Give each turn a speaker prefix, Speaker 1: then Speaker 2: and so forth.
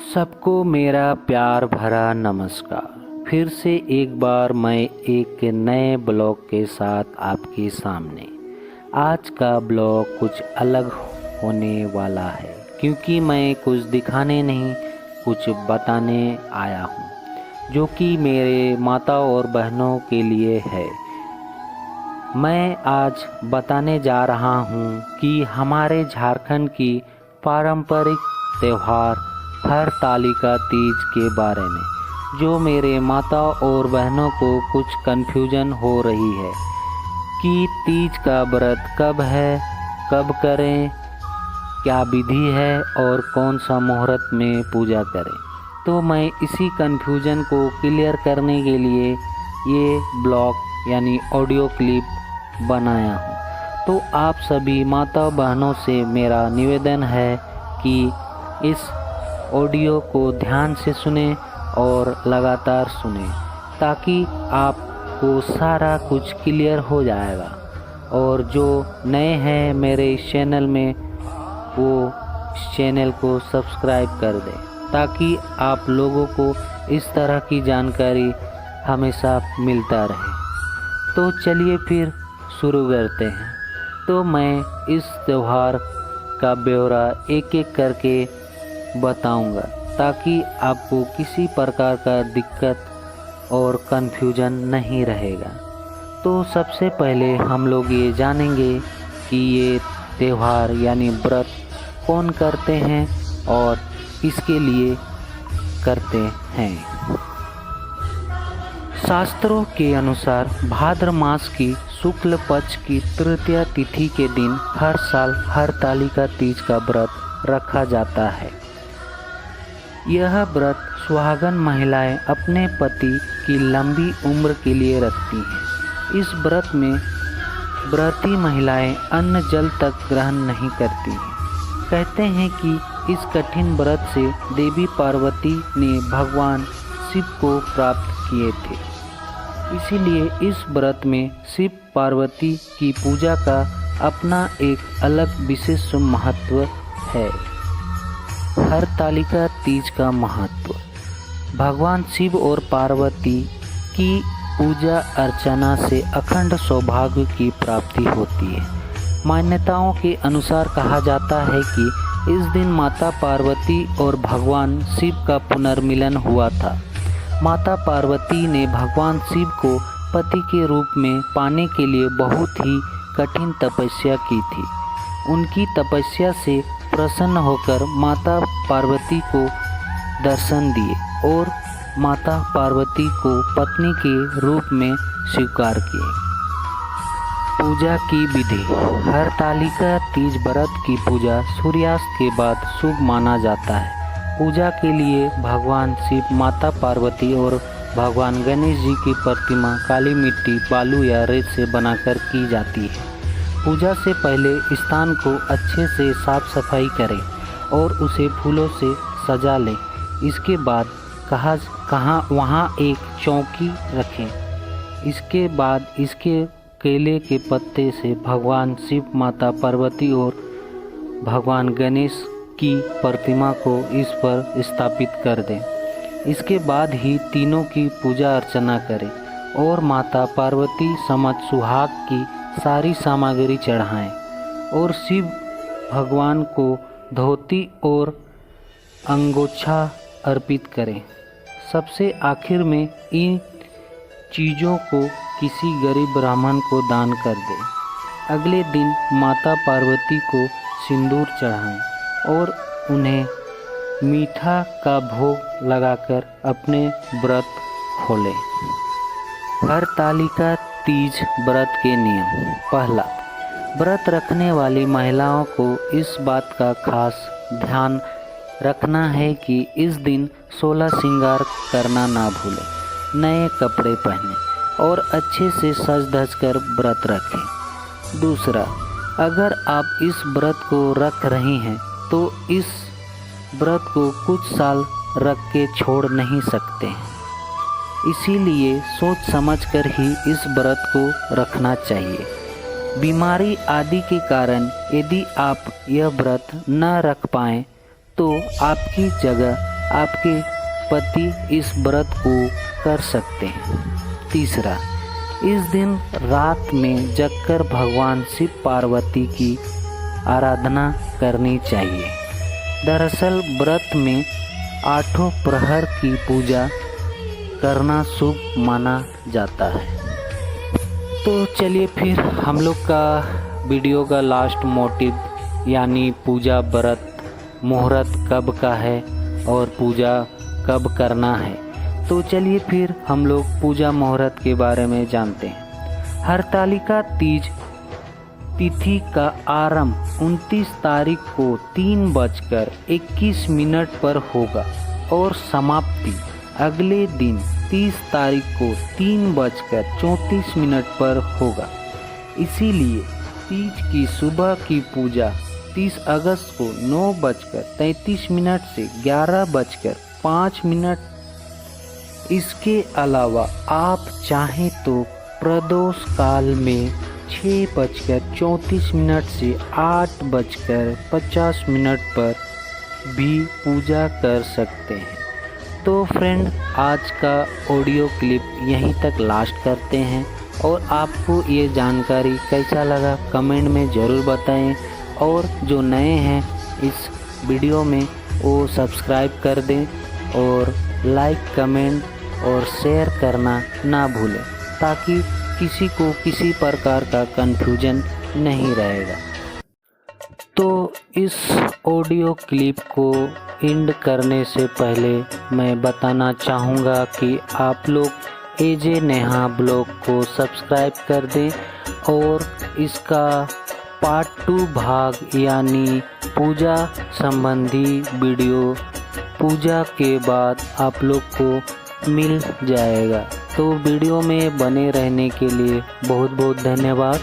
Speaker 1: सबको मेरा प्यार भरा नमस्कार। फिर से एक बार मैं एक नए ब्लॉग के साथ आपके सामने। आज का ब्लॉग कुछ अलग होने वाला है क्योंकि मैं कुछ दिखाने नहीं कुछ बताने आया हूँ, जो कि मेरे माता और बहनों के लिए है। मैं आज बताने जा रहा हूँ कि हमारे झारखंड की पारंपरिक त्यौहार हरतालिका तीज के बारे में, जो मेरे माता और बहनों को कुछ कन्फ्यूजन हो रही है कि तीज का व्रत कब है, कब करें, क्या विधि है और कौन सा मुहूर्त में पूजा करें। तो मैं इसी कन्फ्यूजन को क्लियर करने के लिए ये ब्लॉग यानी ऑडियो क्लिप बनाया हूँ। तो आप सभी माता बहनों से मेरा निवेदन है कि इस ऑडियो को ध्यान से सुने और लगातार सुने, ताकि आपको सारा कुछ क्लियर हो जाएगा। और जो नए हैं मेरे इस चैनल में, वो इस चैनल को सब्सक्राइब कर दें, ताकि आप लोगों को इस तरह की जानकारी हमेशा मिलता रहे। तो चलिए फिर शुरू करते हैं। तो मैं इस त्यौहार का ब्यौरा एक एक करके बताऊंगा, ताकि आपको किसी प्रकार का दिक्कत और कन्फ्यूजन नहीं रहेगा। तो सबसे पहले हम लोग ये जानेंगे कि ये त्यौहार यानी व्रत कौन करते हैं और किसके लिए करते हैं। शास्त्रों के अनुसार भाद्र मास की शुक्ल पक्ष की तृतीया तिथि के दिन हर साल हरतालिका तीज का व्रत रखा जाता है। यह व्रत सुहागन महिलाएं अपने पति की लंबी उम्र के लिए रखती हैं। इस व्रत में व्रती महिलाएं अन्न जल तक ग्रहण नहीं करती हैं। कहते हैं कि इस कठिन व्रत से देवी पार्वती ने भगवान शिव को प्राप्त किए थे। इसीलिए इस व्रत में शिव पार्वती की पूजा का अपना एक अलग विशेष महत्व है। हरतालिका तीज का महत्व। भगवान शिव और पार्वती की पूजा अर्चना से अखंड सौभाग्य की प्राप्ति होती है। मान्यताओं के अनुसार कहा जाता है कि इस दिन माता पार्वती और भगवान शिव का पुनर्मिलन हुआ था। माता पार्वती ने भगवान शिव को पति के रूप में पाने के लिए बहुत ही कठिन तपस्या की थी। उनकी तपस्या से प्रसन्न होकर माता पार्वती को दर्शन दिए और माता पार्वती को पत्नी के रूप में स्वीकार किए। पूजा की विधि। हरतालिका तीज व्रत की पूजा सूर्यास्त के बाद शुभ माना जाता है। पूजा के लिए भगवान शिव, माता पार्वती और भगवान गणेश जी की प्रतिमा काली मिट्टी, बालू या रेत से बनाकर की जाती है। पूजा से पहले स्थान को अच्छे से साफ सफाई करें और उसे फूलों से सजा लें। इसके बाद वहाँ एक चौकी रखें। इसके बाद इसके केले के पत्ते से भगवान शिव, माता पार्वती और भगवान गणेश की प्रतिमा को इस पर स्थापित कर दें। इसके बाद ही तीनों की पूजा अर्चना करें और माता पार्वती समक्ष सुहाग की सारी सामग्री चढ़ाएं और शिव भगवान को धोती और अंगोछा अर्पित करें। सबसे आखिर में इन चीज़ों को किसी गरीब ब्राह्मण को दान कर दें। अगले दिन माता पार्वती को सिंदूर चढ़ाएं और उन्हें मीठा का भोग लगाकर अपने व्रत खोलें। हरतालिका तीज व्रत के नियम। पहला, व्रत रखने वाली महिलाओं को इस बात का खास ध्यान रखना है कि इस दिन 16 श्रृंगार करना ना भूलें। नए कपड़े पहनें और अच्छे से सज धज कर व्रत रखें। दूसरा, अगर आप इस व्रत को रख रही हैं तो इस व्रत को कुछ साल रख के छोड़ नहीं सकते हैं। इसीलिए सोच समझकर ही इस व्रत को रखना चाहिए। बीमारी आदि के कारण यदि आप यह व्रत न रख पाएँ तो आपकी जगह आपके पति इस व्रत को कर सकते हैं। तीसरा, इस दिन रात में जगकर भगवान शिव पार्वती की आराधना करनी चाहिए। दरअसल व्रत में 8 प्रहर की पूजा करना शुभ माना जाता है। तो चलिए फिर हम लोग का वीडियो का लास्ट मोटिव यानी पूजा व्रत मुहूर्त कब का है और पूजा कब करना है, तो चलिए फिर हम लोग पूजा मुहूर्त के बारे में जानते हैं। हरतालिका तीज तिथि का आरंभ 29 तारीख को 3:21 पर होगा और समाप्ति अगले दिन 30 तारीख को 3:34 पर होगा। इसीलिए तीज की सुबह की पूजा 30 अगस्त को 9:33 से 11:05। इसके अलावा आप चाहें तो प्रदोष काल में 6:34 से 8:50 पर भी पूजा कर सकते हैं। तो फ्रेंड, आज का ऑडियो क्लिप यहीं तक लास्ट करते हैं और आपको ये जानकारी कैसा लगा कमेंट में ज़रूर बताएं और जो नए हैं इस वीडियो में वो सब्सक्राइब कर दें और लाइक कमेंट और शेयर करना ना भूलें ताकि किसी को किसी प्रकार का कन्फ्यूजन नहीं रहेगा। तो इस ऑडियो क्लिप को एंड करने से पहले मैं बताना चाहूँगा कि आप लोग एजे नेहा ब्लॉग को सब्सक्राइब कर दें और इसका पार्ट 2 भाग यानी पूजा संबंधी वीडियो पूजा के बाद आप लोग को मिल जाएगा। तो वीडियो में बने रहने के लिए बहुत बहुत धन्यवाद।